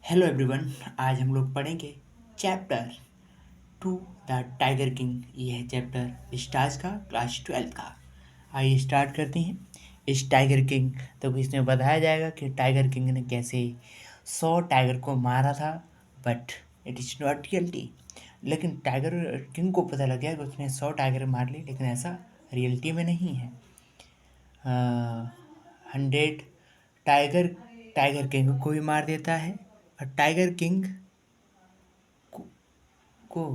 Hello everyone. आज हम लोग पढ़ेंगे चैप्टर 2 द टाइगर किंग। ये है चैप्टर स्टार्स का क्लास 12 का। आइए स्टार्ट करते हैं। इस टाइगर किंग तो इसमें बताया जाएगा कि टाइगर किंग ने कैसे 100 टाइगर को मारा था, but it is not reality. लेकिन टाइगर किंग को पता लग गया कि उसने 100 टाइगर मार लिए, लेकिन ऐसा रियलिटी में नहीं है। 100 टाइगर टाइगर किंग को भी मार देता है, और टाइगर किंग को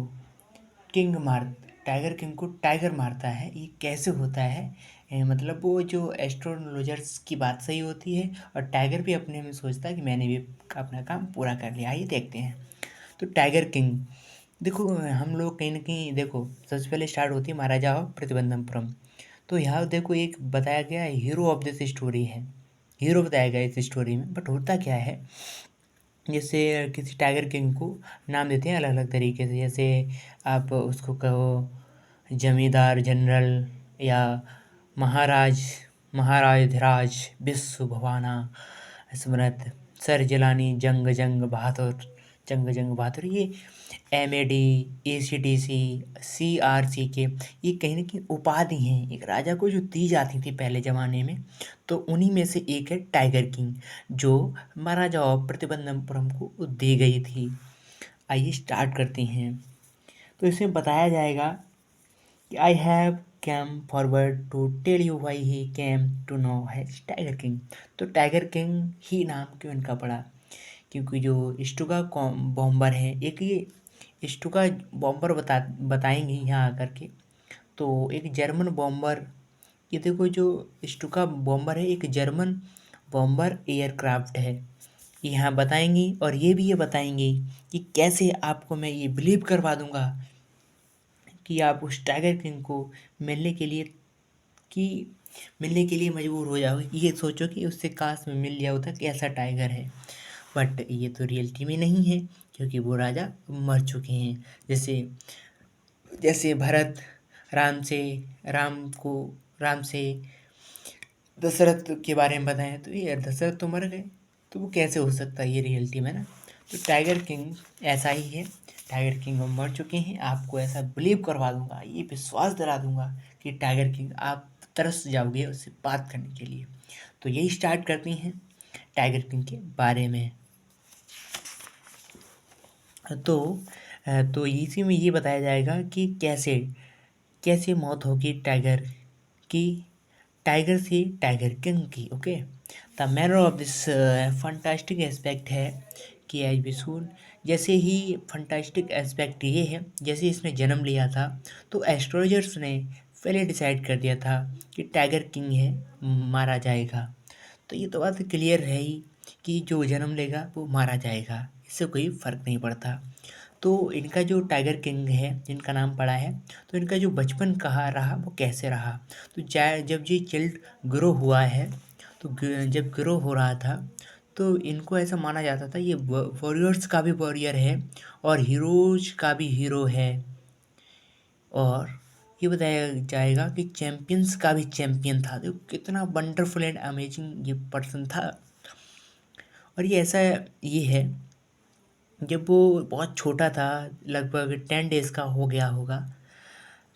किंग मार टाइगर किंग को टाइगर मारता है। ये कैसे होता है? मतलब वो जो एस्ट्रोलॉजर्स की बात सही होती है, और टाइगर भी अपने में सोचता है कि मैंने भी अपना काम पूरा कर लिया। आइए देखते हैं। तो टाइगर किंग, देखो हम लोग कहीं ना कहीं देखो, सबसे पहले स्टार्ट होती है महाराजा प्रतिबंधमपुरम। तो यहाँ देखो एक बताया गया हीरो ऑफ दिस स्टोरी है, हीरो बताया गया इस स्टोरी में। बट होता क्या है, जैसे किसी टाइगर किंग को नाम देते हैं अलग अलग तरीके से। जैसे आप उसको कहो जमींदार जनरल, या महाराज महाराजधिराज विश्व भवाना स्मृत सर जिलानी जंग जंग बहादुर, जंग जंग बहादुर। ये MAD ACDC CRCK, ये कहीं ना कहीं उपाधि हैं एक राजा को जो दी जाती थी पहले ज़माने में। तो उन्हीं में से एक है टाइगर किंग, जो महाराजा ऑफ प्रतिबंधमपुरम को दी गई थी। आइए स्टार्ट करते हैं। तो इसमें बताया जाएगा कि I have came forward to tell you why he came to know has tiger king. तो टाइगर किंग ही नाम क्यों इनका पड़ा? क्योंकि जो स्टुगा बॉम्बर है, एक ये स्टुगा बॉम्बर बताएंगे यहाँ आकर के। तो एक जर्मन बॉम्बर, ये देखो जो स्टुका बॉम्बर है एक जर्मन बॉम्बर एयरक्राफ्ट है, यहाँ बताएंगी। और ये बताएंगी कि कैसे आपको मैं ये बिलीव करवा दूंगा कि आप उस टाइगर किंग को मिलने के लिए कि मिलने के लिए मजबूर हो जाओगे। ये सोचो कि उससे काश में मिल गया होता कि ऐसा टाइगर है। बट ये तो रियलिटी में नहीं है, क्योंकि वो राजा मर चुके हैं। जैसे जैसे भरत राम से राम से दशरथ के बारे में बताएं, तो ये दशरथ तो मर गए, तो वो कैसे हो सकता है ये रियलिटी में ना। तो टाइगर किंग ऐसा ही है। टाइगर किंग वो मर चुके हैं, आपको ऐसा बिलीव करवा दूंगा, ये विश्वास दिला दूंगा कि टाइगर किंग आप तरस जाओगे उससे बात करने के लिए। तो यही स्टार्ट करती हैं टाइगर किंग के बारे में। तो तो इसी में ये बताया जाएगा कि कैसे कैसे मौत होगी टाइगर की, टाइगर से टाइगर किंग की। Okay, the manner of this fantastic aspect है कि एज बी सून, जैसे ही फंटास्टिक एस्पेक्ट ये है, जैसे इसने जन्म लिया था तो एस्ट्रोलॉजर्स ने पहले डिसाइड कर दिया था कि टाइगर किंग है, मारा जाएगा। तो ये तो बात क्लियर है ही कि जो जन्म लेगा वो मारा जाएगा, इससे कोई फ़र्क नहीं पड़ता। तो इनका जो टाइगर किंग है जिनका नाम पड़ा है, तो इनका जो बचपन कहाँ रहा वो कैसे रहा। तो जब ये चाइल्ड ग्रो हुआ है, तो जब ग्रो हो रहा था तो इनको ऐसा माना जाता था ये वॉरियर्स का भी वॉरियर है, और हीरोज का भी हीरो है, और ये बताया जाएगा कि चैम्पियंस का भी चैम्पियन था। तो कितना वंडरफुल एंड अमेजिंग ये पर्सन था। और ये ऐसा ये है, जब वो बहुत छोटा था, लगभग 10 डेज़ का हो गया होगा,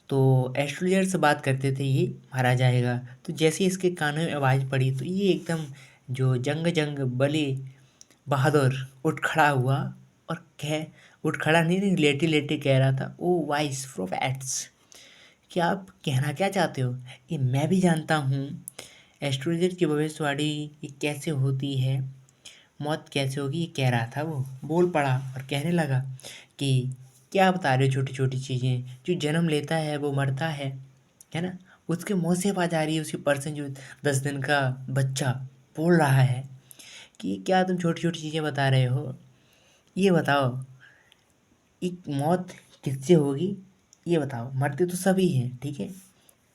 तो एस्ट्रोलॉजर से बात करते थे ये मारा जाएगा। तो जैसे ही इसके कानों में आवाज़ पड़ी, तो ये एकदम जो जंग जंग बली बहादुर उठ खड़ा हुआ, और कह उठ खड़ा नहीं, लेटे लेटे कह रहा था, ओ वाइस प्रोफेट्स, कि आप कहना क्या चाहते हो? ये मैं भी जानता हूँ एस्ट्रोलॉजर की भविष्यवाणी ये कैसे होती है, मौत कैसे होगी, ये कह रहा था। वो बोल पड़ा और कहने लगा कि क्या बता रहे हो, छोटी छोटी चीज़ें, जो जन्म लेता है वो मरता है ना। उसके मुँह से आवाज़ आ रही है, उसी पर्सन जो 10 दिन का बच्चा बोल रहा है कि क्या तुम छोटी छोटी चीज़ें बता रहे हो, ये बताओ एक मौत किससे होगी, ये बताओ। मरते तो सभी हैं, ठीक है।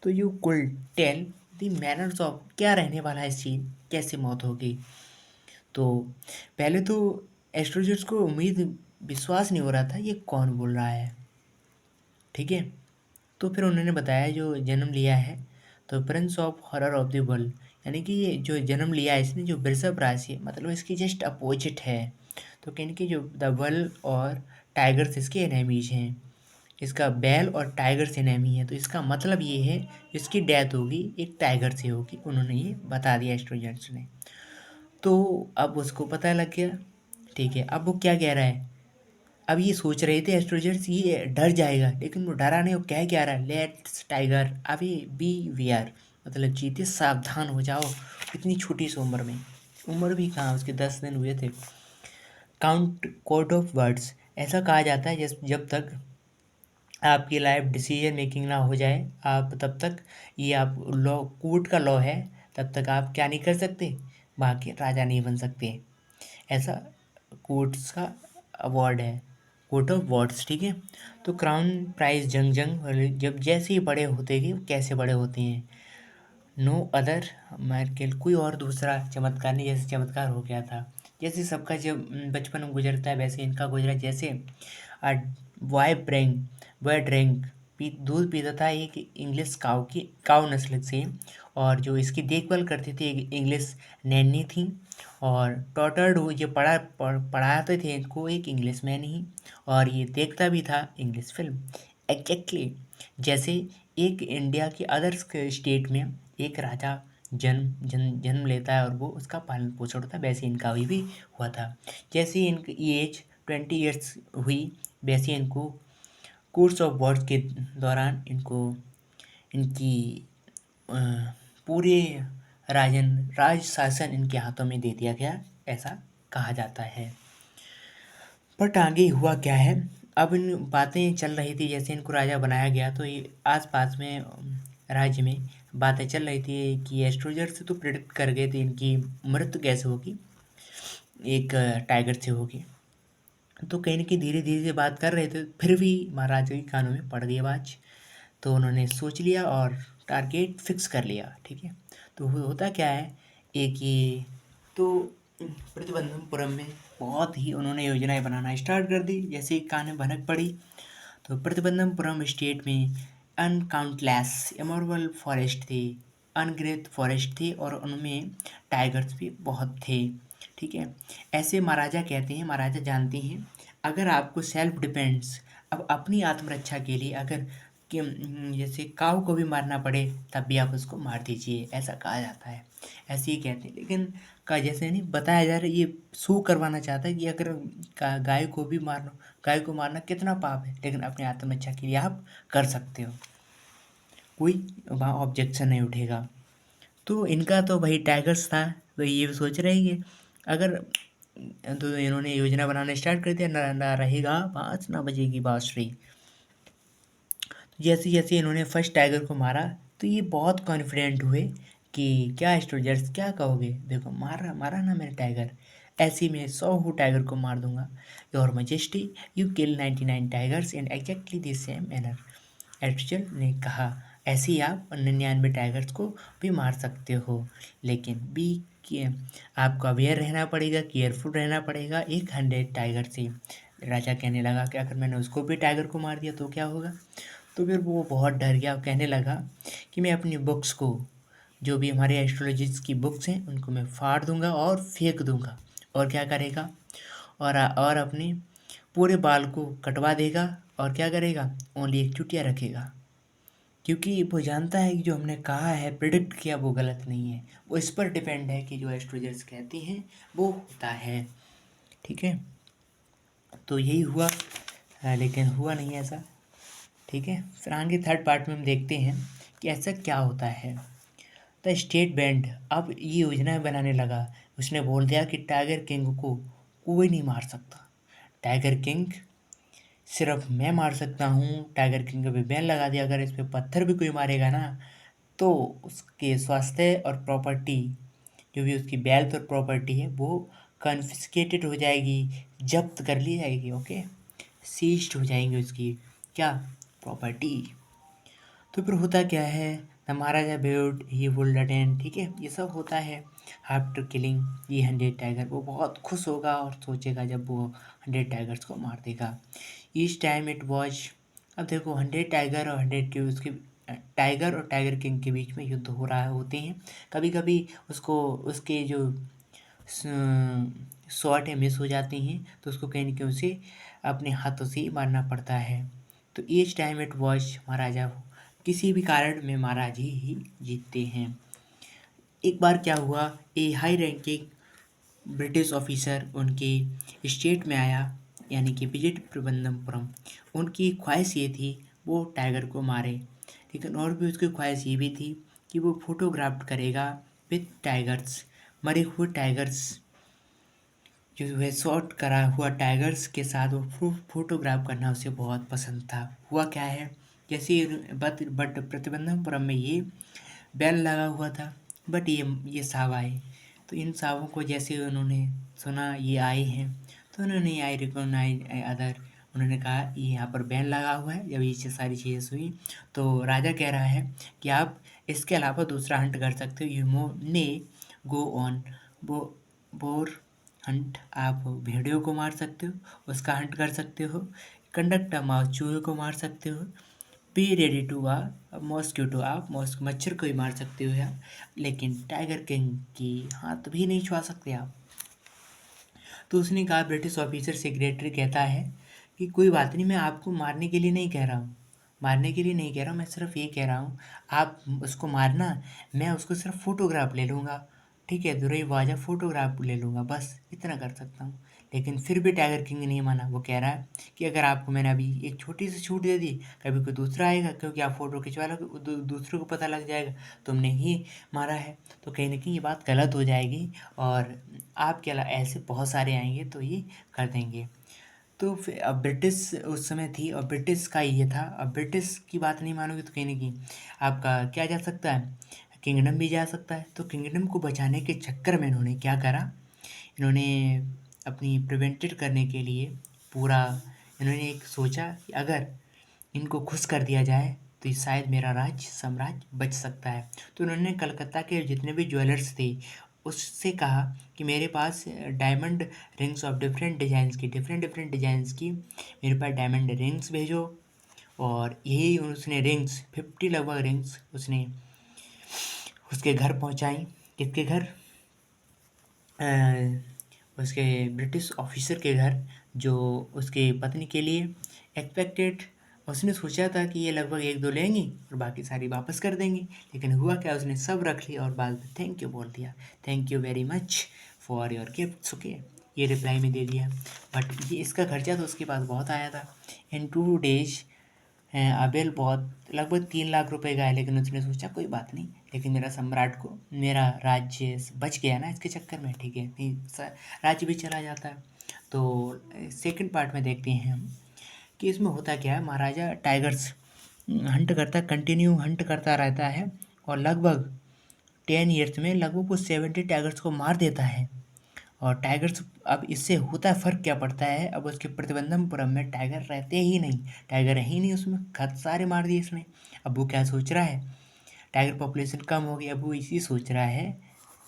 तो you could tell the manners of, क्या रहने वाला है इस चीज़, कैसे मौत होगी। तो पहले तो एस्ट्रोलॉजर्स को विश्वास नहीं हो रहा था ये कौन बोल रहा है, ठीक है। तो फिर उन्होंने बताया जो जन्म लिया है, तो Prince of horror of the world, यानी कि ये जो जन्म लिया है इसने, जो वृषभ राशि है, मतलब इसकी जस्ट अपोजिट है। तो कहीं कि जो द वल और टाइगर्स इसके एनिमीज हैं, इसका बैल और टाइगर से एनिमी है, तो इसका मतलब ये है इसकी डेथ होगी एक टाइगर से होगी, उन्होंने ये बता दिया एस्ट्रोजेंट्स ने। तो अब उसको पता लग गया, ठीक है। अब वो क्या कह रहा है, अब ये सोच रहे थे एस्ट्रोजेंट्स ये डर जाएगा, लेकिन वो डरा नहीं, वो कह रहा है लेट्स टाइगर अभी बी वीआर, मतलब जीते सावधान हो जाओ। इतनी छोटी सी उम्र में, उम्र भी कहाँ, उसके 10 दिन हुए थे। काउंट कोड ऑफ वर्ड्स, ऐसा कहा जाता है जब तक आपकी लाइफ डिसीजन मेकिंग ना हो जाए, आप तब तक, ये आप लॉ, कोर्ट का लॉ है, तब तक आप क्या नहीं कर सकते, बाकी राजा नहीं बन सकते। ऐसा कोर्ट्स का अवार्ड है, कोर्ट ऑफ वर्ड्स, ठीक है। तो क्राउन प्राइज जंग जंग वाले जब जैसे ही बड़े होते गए, कैसे बड़े होते हैं, नो अदर मार्केल, कोई और दूसरा चमत्कार नहीं, जैसे चमत्कार हो गया था। जैसे सबका जब बचपन में गुजरता है वैसे इनका गुजरा। जैसे वाई ब्रेंग वह ड्रिंक दूध पीता था एक इंग्लिश काऊ नस्ल से, और जो इसकी देखभाल करती थी एक इंग्लिश नैनी थी, और टॉटर्ड ये पढ़ाते थे इनको एक इंग्लिश मैन ही, और ये देखता भी था इंग्लिश फिल्म। एग्जैक्टली जैसे एक इंडिया के अदर स्टेट में एक राजा जन्म लेता है और वो उसका पालन पोषण होता है, वैसे इनका भी हुआ था। जैसे ही इनकी एज 20 ईयर्स हुई, वैसे इनको कोर्स ऑफ वर्ड्स के दौरान इनको इनकी अ, पूरे राज शासन इनके हाथों में दे दिया गया, ऐसा कहा जाता है। बट आगे हुआ क्या है, अब इन बातें चल रही थी, जैसे इनको राजा बनाया गया, तो ये आस पास में राज्य में बातें चल रही थी कि एस्ट्रोलजर से तो प्रिडिक्ट कर गए थे इनकी मृत्यु कैसे होगी, एक टाइगर से होगी। तो कहीं ना कहीं धीरे धीरे से बात कर रहे थे, फिर भी महाराजा के कानों में पड़ गई आवाज़। तो उन्होंने सोच लिया और टारगेट फिक्स कर लिया, ठीक है। तो होता क्या है, एक ये तो प्रतिबंधमपुरम में बहुत ही उन्होंने योजनाएं बनाना स्टार्ट कर दी, जैसे ही कान में भनक पड़ी। तो प्रतिबंधमपुरम स्टेट में अनकाउंटलेस इमोरबल फॉरेस्ट थे, अनग्रेथ फॉरेस्ट थे, और उनमें टाइगर्स भी बहुत थे, ठीक है। ऐसे महाराजा कहते हैं, महाराजा जानते हैं, अगर आपको सेल्फ डिफेंस, अब अपनी आत्मरक्षा के लिए अगर कि जैसे काऊ को भी मारना पड़े तब भी आप उसको मार दीजिए, ऐसा कहा जाता है। ऐसे ही कहते हैं, लेकिन का जैसे नहीं बताया जा रहा है, ये शो करवाना चाहता है कि अगर गाय को भी मारना, गाय को मारना कितना पाप है, लेकिन अपनी आत्मरक्षा के लिए आप कर सकते हो, कोई वहाँ ऑब्जेक्शन नहीं उठेगा। तो इनका तो भाई टाइगर्स था, तो ये सोच रहे हैं कि अगर, तो इन्होंने योजना बनाना स्टार्ट कर दिया, ना रहेगा बाँस ना बजेगी बाँसुरी। जैसे जैसे इन्होंने फर्स्ट टाइगर को मारा, तो ये बहुत कॉन्फिडेंट हुए कि क्या स्ट्रोजर्स क्या कहोगे, देखो मारा मारा ना मैंने टाइगर, ऐसे में 100 टाइगर को मार दूंगा। Your majesty you kill 99 tigers in exactly the same manner, एडचल ने कहा, ऐसे ही आप 99 टाइगर्स को भी मार सकते हो, लेकिन बी के आपको अवेयर रहना पड़ेगा, केयरफुल रहना पड़ेगा 100 टाइगर से। राजा कहने लगा कि अगर मैंने उसको भी टाइगर को मार दिया तो क्या होगा। तो फिर वो बहुत डर गया और कहने लगा कि मैं अपनी बुक्स को, जो भी हमारे एस्ट्रोलॉजिस्ट की बुक्स हैं उनको मैं फाड़ दूंगा और फेंक दूंगा, और क्या करेगा, और अपने पूरे बाल को कटवा देगा, और क्या करेगा, ओनली एक चुटिया रखेगा, क्योंकि वो जानता है कि जो हमने कहा है, प्रिडिक्ट किया, वो गलत नहीं है। वो इस पर डिपेंड है कि जो एस्ट्रोलॉजर्स कहते हैं वो होता है, ठीक है। तो यही हुआ, लेकिन हुआ नहीं ऐसा, ठीक है। फिर आगे थर्ड पार्ट में हम देखते हैं कि ऐसा क्या होता है। द स्टेट बैंड अब ये योजना बनाने लगा, उसने बोल दिया कि टाइगर किंग को कोई नहीं मार सकता, टाइगर किंग सिर्फ मैं मार सकता हूँ। टाइगर किंग का भी बैन लगा दिया, अगर इस पे पत्थर भी कोई मारेगा ना, तो उसके स्वास्थ्य और प्रॉपर्टी, जो भी उसकी वेल्थ और प्रॉपर्टी है, वो कन्फिस्केटेड हो जाएगी, जब्त कर ली जाएगी, ओके, सीज्ड हो जाएंगी उसकी क्या, प्रॉपर्टी। तो फिर होता क्या है, the Maharaja bowed he would attend, ठीक है, ये सब होता है। आफ्टर किलिंग ये 100 टाइगर, वो बहुत खुश होगा और सोचेगा जब वो 100 टाइगर्स को मार देगा। ईच टाइम इट वॉज, अब देखो 100 टाइगर और 100 के उसके टाइगर और टाइगर किंग के बीच में युद्ध हो रहा होते हैं। कभी कभी उसको उसके जो शॉट है मिस हो जाती हैं तो उसको कहीं न कहीं उसे अपने हाथों से ही मारना पड़ता है। तो ईच टाइम इट वॉज महाराजा किसी भी कारण में महाराज ही जीतते हैं। एक बार क्या हुआ, ए हाई रैंकिंग ब्रिटिश ऑफिसर उनके स्टेट में आया, यानी कि विजिट त्रिवेंद्रपुरम। उनकी ख्वाहिश ये थी वो टाइगर को मारे, लेकिन और भी उसकी ख्वाहिश ये भी थी कि वो फोटोग्राफ्ट करेगा विथ टाइगर्स, मरे हुए टाइगर्स जो है शॉट करा हुआ टाइगर्स के साथ वो फोटोग्राफ करना उसे बहुत पसंद था। हुआ क्या है, जैसे बट प्रतिबंधपुरम में ये बैल लगा हुआ था, बट ये साहब आए, तो इन साहबों को जैसे उन्होंने सुना ये आए हैं तो उन्होंने आई रिकॉग्नाइज अदर, उन्होंने कहा ये यहाँ पर बैन लगा हुआ है। जब ये सारी चीज़ें सुनी तो राजा कह रहा है कि आप इसके अलावा दूसरा हंट कर सकते हो, यू मे गो ऑन वो बोर हंट, आप भेड़ियों को मार सकते हो, उसका हंट कर सकते हो, कंडक्ट अ माउस चूहे को मार सकते हो, be ready to a mosquito, आप मच्छर को ही मार सकते हो यार, लेकिन टाइगर किंग की हाथ भी नहीं छुआ सकते आप। तो उसने कहा, ब्रिटिश ऑफिसर सेक्रेटरी कहता है कि कोई बात नहीं, मैं आपको मारने के लिए नहीं कह रहा हूँ, मारने के लिए नहीं कह रहा हूँ, मैं सिर्फ ये कह रहा हूँ आप उसको मारना, मैं उसको सिर्फ फोटोग्राफ ले लूँगा, ठीक है, दुरई वाजा फोटोग्राफ ले लूँगा, बस इतना कर सकता हूँ। लेकिन फिर भी टाइगर किंग नहीं माना। वो कह रहा है कि अगर आपको मैंने अभी एक छोटी सी छूट दे दी, कभी कोई दूसरा आएगा, क्योंकि आप फोटो खिंचवा लोगे, दूसरे को पता लग जाएगा तुमने ही मारा है, तो कहीं ना कहीं ये बात गलत हो जाएगी और आपके अलावा ऐसे बहुत सारे आएंगे तो ये कर देंगे। तो फिर अब ब्रिटिश उस समय थी और ब्रिटिश का ये था, अब ब्रिटिश की बात नहीं मानोगे तो कहीं ना कहीं आपका क्या जा सकता है, किंगडम भी जा सकता है। तो किंगडम को बचाने के चक्कर में इन्होंने क्या करा, इन्होंने अपनी प्रिवेंटेड करने के लिए पूरा, इन्होंने एक सोचा कि अगर इनको खुश कर दिया जाए तो ये शायद मेरा साम्राज्य बच सकता है। तो उन्होंने कलकत्ता के जितने भी ज्वेलर्स थे उससे कहा कि मेरे पास diamond rings of different different designs की मेरे पास डायमंड रिंग्स भेजो। और यही उसने रिंग्स 50 लगभग रिंग्स उसने उसके घर पहुंचाई। किसके घर, उसके ब्रिटिश ऑफिसर के घर, जो उसके पत्नी के लिए एक्सपेक्टेड। उसने सोचा था कि ये लगभग एक दो लेंगी और बाकी सारी वापस कर देंगी, लेकिन हुआ क्या, उसने सब रख लिया और बाद में थैंक यू बोल दिया, thank you very much for your gifts, okay, ये रिप्लाई में दे दिया। बट ये इसका खर्चा तो उसके पास बहुत आया था। इन 2 days अबेल बहुत लगभग 3 लाख रुपए का है, लेकिन उसने सोचा कोई बात नहीं, लेकिन मेरा सम्राट को मेरा राज्य बच गया ना इसके चक्कर में, ठीक है, राज्य भी चला जाता है। तो सेकंड पार्ट में देखते हैं हम कि इसमें होता क्या है। महाराजा टाइगर्स हंट करता, कंटिन्यू हंट करता रहता है और लगभग 10 years में लगभग वो 70 टाइगर्स को मार देता है। और टाइगर्स, अब इससे होता है फ़र्क क्या पड़ता है, अब उसके प्रतिबंधमपुरम में टाइगर रहते ही नहीं, टाइगर है ही नहीं उसमें, खत सारे मार दिए इसने। अब वो क्या सोच रहा है, टाइगर पॉपुलेशन कम हो गई, अब वो इसी सोच रहा है,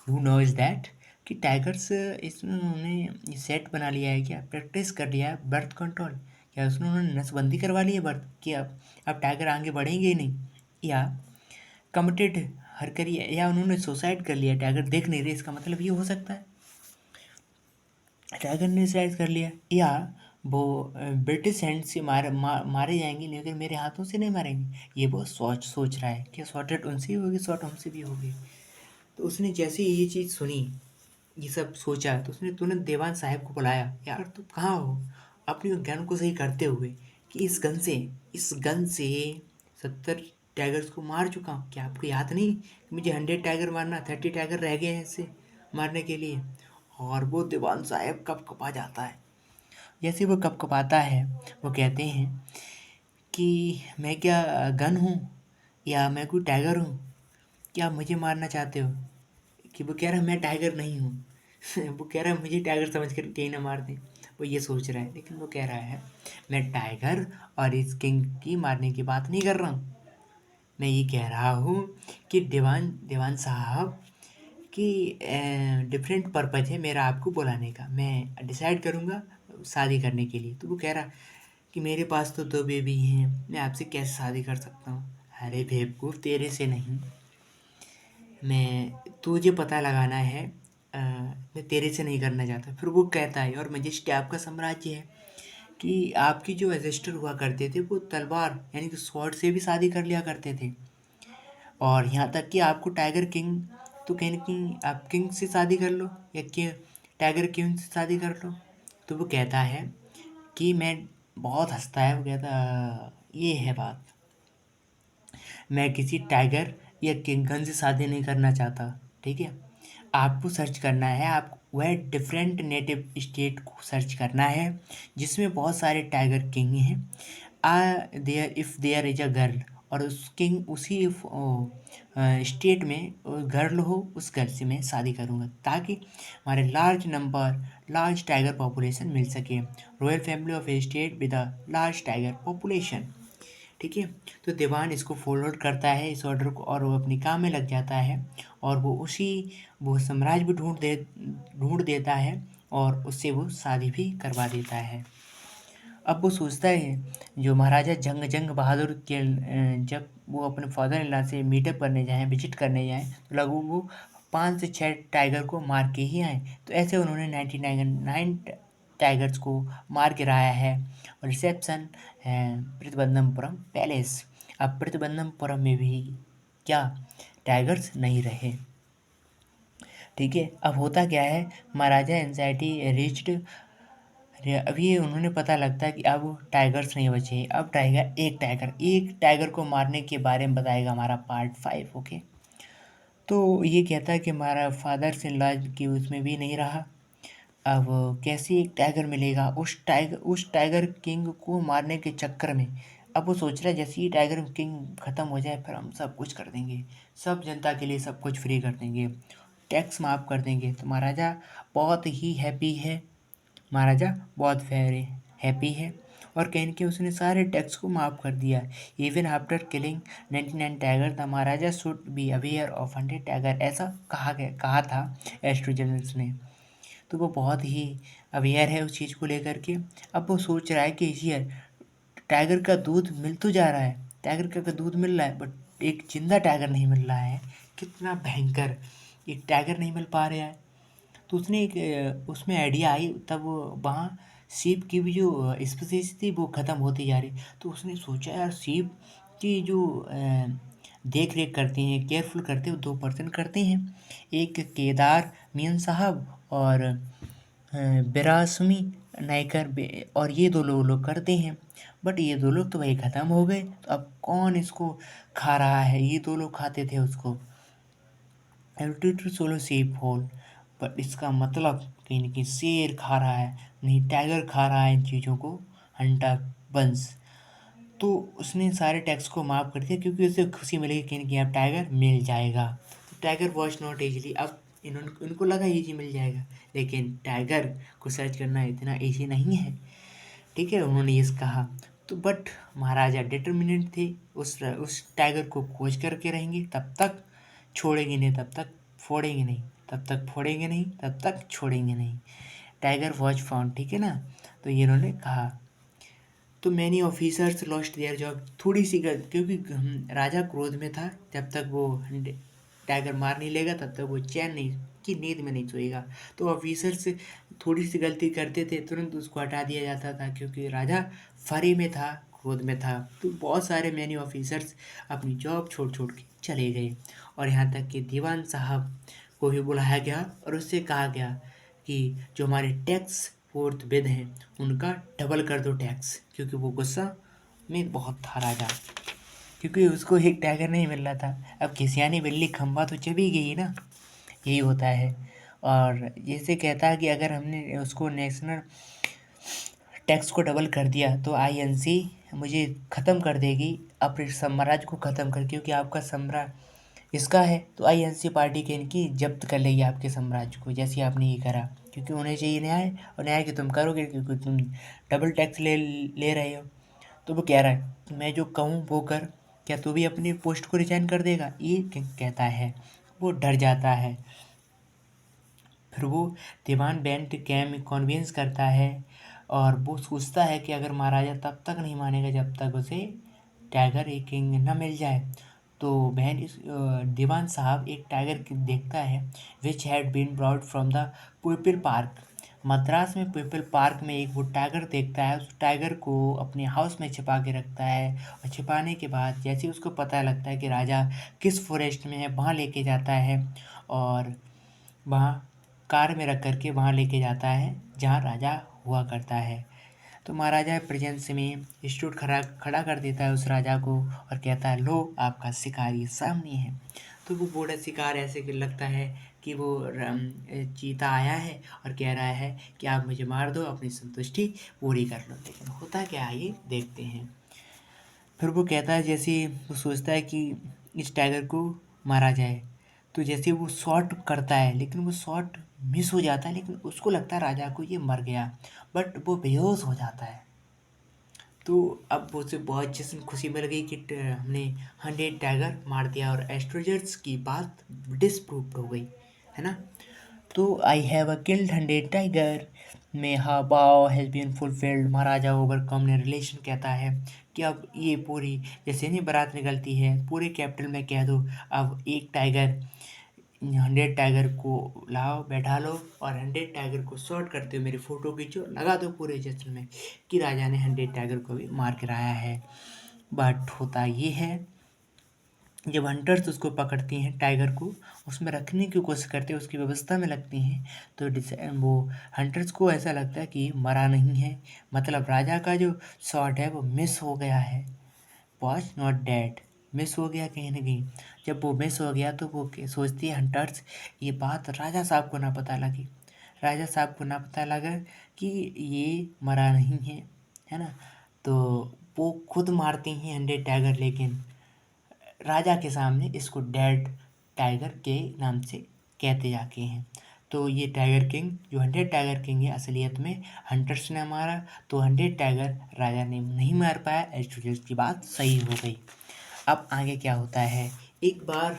हु नोज दैट, कि टाइगर्स इसमें उन्होंने सेट बना लिया है, क्या प्रैक्टिस कर लिया है बर्थ कंट्रोल, क्या उसने उन्होंने नसबंदी करवा ली है बर्थ कि अब टाइगर आगे बढ़ेंगे ही नहीं, या कमिटेड हर करिए, या उन्होंने सुसाइड कर लिया, टाइगर देख नहीं रहे, इसका मतलब ये हो सकता है टाइगर ने सुसाइड कर लिया, या वो ब्रिटिश हैंड से मारे जाएंगे, लेकिन मेरे हाथों से नहीं मारेंगे, ये वो सोच रहा है कि शॉर्टेड उनसे भी होगी, शॉर्ट हमसे भी होगी। तो उसने जैसे ही ये चीज़ सुनी, ये सब सोचा, तो उसने तुरंत दीवान साहब को बुलाया, यार तुम कहाँ हो, अपनी गन को सही करते हुए, कि इस गन से 70 टाइगर्स को मार चुका हूँ, क्या आपको याद नहीं कि मुझे 100 टाइगर मारना, 30 टाइगर रह गए हैं इसे मारने के लिए। और वो दीवान साहब कपकपा जाता है। जैसे वो कपकपाता है, वो कहते हैं कि मैं क्या गन हूँ, या मैं कोई टाइगर हूँ, क्या आप मुझे मारना चाहते हो। कि वो कह रहा है मैं टाइगर नहीं हूँ वो कह रहा है मुझे टाइगर समझ कर कहीं ना मार दें, वो ये सोच रहा है, लेकिन वो कह रहा है मैं टाइगर और इस किंग की मारने की बात नहीं कर रहा हूँ, मैं ये कह रहा हूँ कि दीवान दीवान साहब कि डिफरेंट पर्पज़ है मेरा आपको बुलाने का, मैं डिसाइड करूँगा शादी करने के लिए। तो वो कह रहा कि मेरे पास तो 2 बेबी हैं, मैं आपसे कैसे शादी कर सकता हूँ। अरे बेवकूफ़, तेरे से नहीं, मैं तुझे पता लगाना है मैं तेरे से नहीं करना चाहता। फिर वो कहता है, और मजिस्ट्री आपका साम्राज्य है कि आपकी जो एजेस्टर हुआ करते थे वो तलवार यानी कि स्वॉर्ड से भी शादी कर लिया करते थे, और यहाँ तक कि आपको टाइगर किंग, तो कहीं ना कहीं आप किंग से शादी कर लो या कि टाइगर किंग से शादी कर लो। तो वो कहता है कि मैं, बहुत हंसता है, वो कहता ये है बात, मैं किसी टाइगर या किंगन से शादी नहीं करना चाहता। ठीक है, आपको सर्च करना है, आप वह डिफरेंट नेटिव स्टेट को सर्च करना है जिसमें बहुत सारे टाइगर किंग हैं। There if there is a girl, और उस किंग उसी स्टेट में गर्ल हो, उस गर्ल से मैं शादी करूँगा ताकि हमारे लार्ज टाइगर पॉपुलेशन मिल सके। Royal family of A state with a large tiger population. ठीक है, तो दीवान इसको फॉरवर्ड करता है इस ऑर्डर को, और वो अपनी काम में लग जाता है, और वो साम्राज्य भी ढूंढ देता है, और उससे वो शादी भी करवा देता है। अब वो सोचता है, जो महाराजा जंग जंग बहादुर के जब वो अपने फादर इन लॉ से मीटअप करने जाएँ, विजिट करने जाएँ, तो लगभग वो 5 से 6 टाइगर को मार के ही आए। तो ऐसे उन्होंने 99 टाइगर्स को मार गिराया है। और रिसेप्शन है प्रतिबंधमपुरम पैलेस। अब प्रतिबंधमपुरम में भी क्या टाइगर्स नहीं रहे। ठीक है, अब होता क्या है, महाराजा एंजाइटी रिच्ड, अभी उन्होंने पता लगता है कि अब टाइगर्स नहीं बचे। अब एक टाइगर को मारने के बारे में बताएगा हमारा पार्ट 5। ओके, तो ये कहता है कि हमारा फादर इन लॉ की उसमें भी नहीं रहा। अब कैसे एक टाइगर मिलेगा, उस टाइगर किंग को मारने के चक्कर में। अब वो सोच रहा है जैसे ही टाइगर किंग ख़त्म हो जाए फिर हम सब कुछ कर देंगे, सब जनता के लिए सब कुछ फ्री कर देंगे, टैक्स माफ़ कर देंगे। तो बहुत ही हैप्पी है महाराजा बहुत वेरी हैप्पी है, और कह के उसने सारे टैक्स को माफ़ कर दिया। Even after killing 99 tiger the Maharaja should be aware of 100 tiger, ऐसा कहा था एस्ट्रोजनल्स ने। तो वो बहुत ही अवेयर है उस चीज़ को लेकर के। अब वो सोच रहा है कि यार टाइगर का दूध मिल तो जा रहा है, टाइगर का दूध मिल रहा है, बट एक जिंदा टाइगर नहीं मिल रहा है। कितना भयंकर, एक टाइगर नहीं मिल पा रहा है। तो उसने एक उसमें आइडिया आई, तब वो वहाँ सीप की भी जो स्पीसीज थी वो ख़त्म होती जा रही। तो उसने सोचा यार सीप की जो देख रेख करते हैं, केयरफुल करते हैं, वो 2 पर्सन करते हैं, एक केदार मीन साहब और बिरासमी नायकर और ये 2 लोग करते हैं। बट ये 2 लोग तो भाई ख़त्म हो गए, तो अब कौन इसको खा रहा है, ये 2 लोग खाते थे उसको। एल्टीट्यूड सोलो सेफ होल, पर इसका मतलब कहीं ना कहीं शेर खा रहा है, नहीं टाइगर खा रहा है इन चीज़ों को, हंटर बंस। तो उसने सारे टैक्स को माफ़ कर दिया क्योंकि उसे खुशी मिलेगी कहीं ना कहीं अब टाइगर मिल जाएगा। तो टाइगर वॉच नॉट ईजिली, अब इनको लगा ईजी मिल जाएगा, लेकिन टाइगर को सर्च करना इतना ईजी नहीं है। ठीक है, उन्होंने ये कहा। तो बट महाराजा डिटर्मिनेंट थे, उस टाइगर को खोज करके रहेंगे, तब तक छोड़ेंगे नहीं, तब तक फोड़ेंगे नहीं, तब तक फोड़ेंगे नहीं, तब तक छोड़ेंगे नहीं। टाइगर वॉच फाउंड, ठीक है ना। तो ये इन्होंने कहा। तो many officers lost their job, थोड़ी सी क्योंकि राजा क्रोध में था, जब तक वो टाइगर मार नहीं लेगा तब तक वो चैन नहीं की नींद में नहीं सोएगा। तो ऑफिसर्स थोड़ी सी गलती करते थे तुरंत उसको हटा दिया जाता था, क्योंकि राजा फरे में था, क्रोध में था। तो बहुत सारे मैनी ऑफिसर्स अपनी जॉब छोड़ छोड़ के चले गए, और यहाँ तक कि दीवान साहब को भी बुलाया गया और उससे कहा गया कि जो हमारे टैक्स फोर्थ विद हैं उनका डबल कर दो टैक्स, क्योंकि वो गुस्सा में बहुत था राजा, क्योंकि उसको एक टाइगर नहीं मिल रहा था। अब खिसियानी बिल्ली खंबा तो चबी गई ना, यही होता है। और जैसे कहता है कि अगर हमने उसको नेशनल टैक्स को डबल कर दिया तो आईएनसी मुझे ख़त्म कर देगी, अपने साम्राज्य को ख़त्म कर, क्योंकि आपका साम्राज्य इसका है, तो आईएनसी पार्टी के इनकी जब्त कर लेगी आपके साम्राज्य को, जैसे आपने ये करा। क्योंकि उन्हें चाहिए न्याय, और न्याय कि तुम करोगे क्योंकि तुम डबल टैक्स ले रहे हो। तो वो कह रहा है कि मैं जो कहूँ वो कर, क्या तू भी अपनी पोस्ट को रिजाइन कर देगा, ये कहता है। वो डर जाता है। फिर वो दीवान बेंट कैम कन्विंस करता है, और वो सोचता है कि अगर महाराजा तब तक नहीं मानेगा जब तक उसे टाइगर ए किंग न मिल जाए। तो बहन इस दीवान साहब एक टाइगर देखता है which had been brought from the people park. Madras में पीपल पार्क में एक वो टाइगर देखता है, उस टाइगर को अपने हाउस में छिपा के रखता है। और छिपाने के बाद जैसे ही उसको पता लगता है कि राजा किस फॉरेस्ट में है, वहाँ लेके जाता है और वहाँ कार में रख करके वहाँ लेके जाता है जहाँ राजा हुआ करता है। तो महाराजा प्रेजेंस में इंस्टीट्यूट खड़ा खड़ा कर देता है उस राजा को और कहता है लो आपका शिकार ये सामने है। तो वो बूढ़ा शिकार ऐसे कि लगता है कि वो चीता आया है और कह रहा है कि आप मुझे मार दो, अपनी संतुष्टि पूरी कर लो। लेकिन होता क्या है ये देखते हैं। फिर वो कहता है, जैसे वो सोचता है कि इस टाइगर को मारा जाए, तो जैसे वो शॉट करता है लेकिन वो शॉट मिस हो जाता है, लेकिन उसको लगता है राजा को ये मर गया, बट वो बेहोश हो जाता है। तो अब उसे बहुत जश्न खुशी मिल गई कि हमने 100 टाइगर मार दिया और एस्ट्रोजर्स की बात डिस्प्रूव्ड हो गई, है ना। तो I have a killed 100 tiger में how vow has been fulfilled. Maharaja ओवरकम ने रिलेशन कहता है कि अब ये पूरी जैसे नहीं बारात निकलती है पूरे कैपिटल में कह दो, अब एक टाइगर 100 टाइगर को लाओ बैठा लो और 100 टाइगर को शॉट करते हुए मेरी फ़ोटो खींचो, लगा दो पूरे जश्न में कि राजा ने 100 टाइगर को भी मार गिराया है। बट होता ये है, जब हंटर्स उसको पकड़ती हैं टाइगर को, उसमें रखने की कोशिश करते हैं, उसकी व्यवस्था में लगती हैं, तो वो हंटर्स को ऐसा लगता है कि मरा नहीं है, मतलब राजा का जो शॉट है वो मिस हो गया है, वॉज नॉट डेड, मिस हो गया कहीं ना कहीं। जब वो मिस हो गया तो वो सोचती है हंटर्स ये बात राजा साहब को ना पता लगी, राजा साहब को ना पता लगा कि ये मरा नहीं है ना। तो वो खुद मारती हैं 100 टाइगर, लेकिन राजा के सामने इसको डेड टाइगर के नाम से कहते जाके हैं। तो ये टाइगर किंग जो 100 टाइगर किंग है असलियत में हंटर्स ने मारा, तो 100 टाइगर राजा ने नहीं मार पाया, एस्ट्रोजर्स की बात सही हो गई। अब आगे क्या होता है, एक बार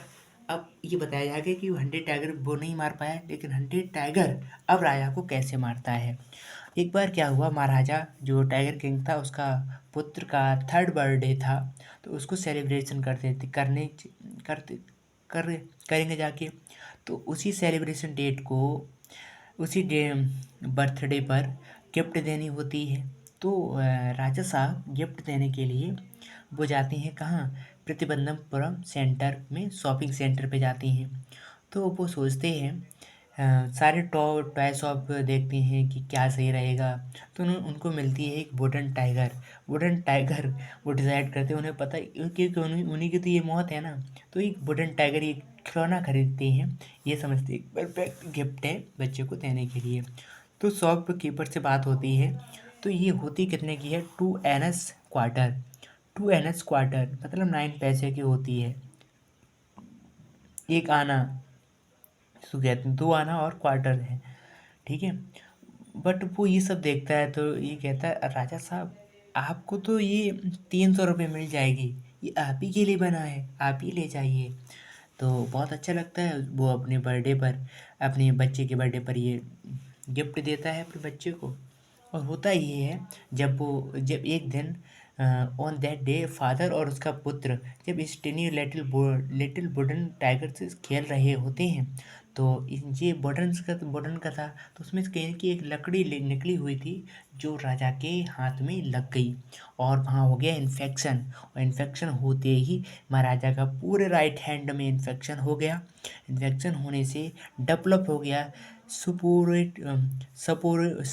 अब ये बताया जाएगा कि 100 टाइगर वो नहीं मार पाया, लेकिन 100 टाइगर अब राजा को कैसे मारता है। एक बार क्या हुआ, महाराजा जो टाइगर किंग था उसका पुत्र का 3rd बर्थडे था, तो उसको सेलिब्रेशन करते थे करने करते कर करेंगे जाके। तो उसी सेलिब्रेशन डेट को उसी डे बर्थडे पर गिफ्ट देनी होती है। तो राजा साहब गिफ्ट देने के लिए वो जाती हैं कहाँ, प्रतिबंधमपुरम सेंटर में शॉपिंग सेंटर पे जाती हैं। तो वो सोचते हैं सारे टॉय शॉप देखते हैं कि क्या सही रहेगा। तो उनको मिलती है एक वुडन टाइगर। वुडन टाइगर वो डिसाइड करते हैं, उन्हें पता है क्योंकि उन्हीं उन्हीं की तो ये मौत है ना। तो एक वुडन टाइगर एक खिलौना खरीदते हैं, ये समझते हैं परफेक्ट गिफ्ट है बच्चे को देने के लिए। तो शॉप कीपर से बात होती है, तो ये होती कितने की है, 2 NS क्वार्टर। 2 NS क्वार्टर मतलब 9 पैसे की होती है, एक आना, इसको कहते हैं 2 आना और क्वार्टर है, ठीक है। बट वो ये सब देखता है तो ये कहता है राजा साहब आपको तो ये 300 रुपये मिल जाएगी, ये आप ही के लिए बना है, आप ही ले जाइए। तो बहुत अच्छा लगता है, वो अपने बर्थडे पर अपने बच्चे के बर्थडे पर ये गिफ्ट देता है अपने बच्चे को। और होता ये है, जब एक दिन ऑन दैट डे फादर और उसका पुत्र जब इस टिनी लिटिल वुडन टाइगर से खेल रहे होते हैं, तो ये वुडन का था, तो उसमें कहीं की एक लकड़ी निकली हुई थी जो राजा के हाथ में लग गई और वहाँ हो गया इन्फेक्शन। और इन्फेक्शन होते ही महाराजा का पूरे राइट हैंड में इन्फेक्शन हो गया। इन्फेक्शन होने से डेवलप हो गया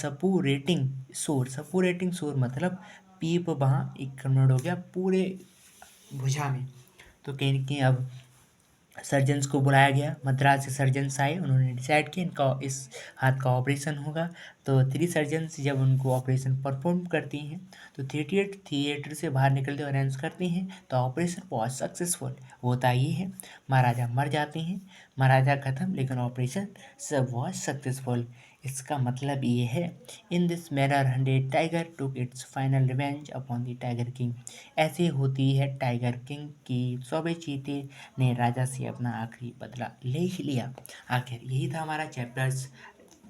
सपोरेटिंग सोर मतलब पीप वहाँ एक कन्वर्ट हो गया पूरे भुजा में। तो कहीं न कहीं अब सर्जन्स को बुलाया गया, मद्रास से सर्जन्स आए, उन्होंने डिसाइड किया इनका इस हाथ का ऑपरेशन होगा। तो 3 सर्जन्स जब उनको ऑपरेशन परफॉर्म करती हैं, तो थिएटर से बाहर निकलते हुए अनाउंस करते हैं तो ऑपरेशन बहुत सक्सेसफुल। होता ये है, महाराजा मर जाते हैं, महाराजा खत्म लेकिन ऑपरेशन सब बहुत सक्सेसफुल। इसका मतलब ये है, in this manner 100 tiger took its final revenge upon the tiger king. ऐसे होती है टाइगर किंग की 100वें चीते ने राजा से अपना आखिरी बदला ले ही लिया। आखिर यही था हमारा chapters.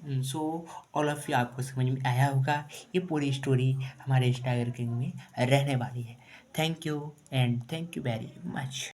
So all of you आपको समझ में आया होगा, ये पूरी स्टोरी हमारे इस टाइगर किंग में रहने वाली है। Thank you and thank you very much.